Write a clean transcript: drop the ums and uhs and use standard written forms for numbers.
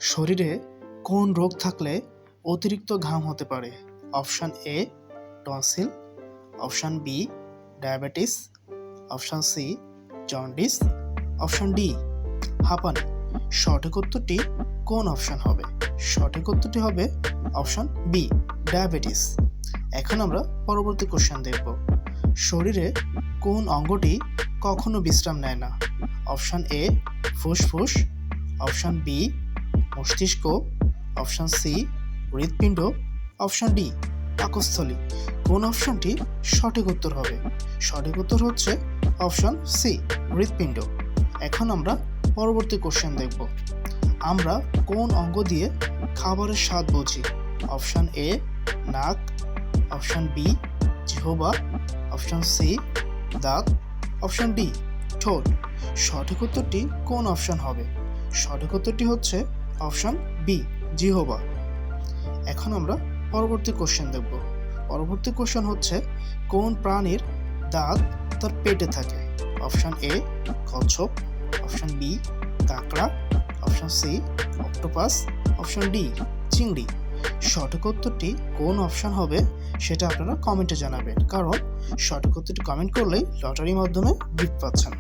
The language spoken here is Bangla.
শরীরে কোন রোগ থাকলে অতিরিক্ত ঘাম হতে পারে? Option A tonsil, option B diabetes, option C jaundice, option D হাঁপানি। সঠিক উত্তরটি কোন অপশান হবে? সঠিক উত্তরটি হবে অপশান বি ডায়াবেটিস। এখন আমরা পরবর্তী কোশ্চেন দেখব। শরীরে কোন অঙ্গটি কখনো বিশ্রাম নেয় না? অপশান এ ফুসফুস, অপশান বি মস্তিষ্ক, অপশান সি হৃৎপিণ্ড, অপশান ডি পাকস্থলী। কোন অপশানটি সঠিক উত্তর হবে? সঠিক উত্তর হচ্ছে অপশান সি হৃৎপিণ্ড। এখন আমরা পরবর্তী কোশ্চেন দেখব। আমরা কোন অঙ্গ দিয়ে খাবারের স্বাদ বুঝি? অপশান এ নাক, অপশান বি জিহ্বা, অপশান সি দাঁত, অপশান ডি ঠোঁট। সঠিক উত্তরটি কোন অপশান হবে? সঠিক উত্তরটি হচ্ছে অপশান বি জিহ্বা। এখন আমরা পরবর্তী কোশ্চেন দেখব। পরবর্তী কোশ্চেন হচ্ছে কোন প্রাণীর দাঁত তার পেটে থাকে? অপশান এ কচ্ছপ, অপশান বি কাঁকড়া, option C octopus, option D চিংড়ি। সঠিক উত্তরটি কোন অপশান হবে সেটা আপনারা কমেন্টে জানাবেন, কারণ সঠিক উত্তরটি কমেন্ট করলেই লটারির মাধ্যমে গিফট পাচ্ছেন।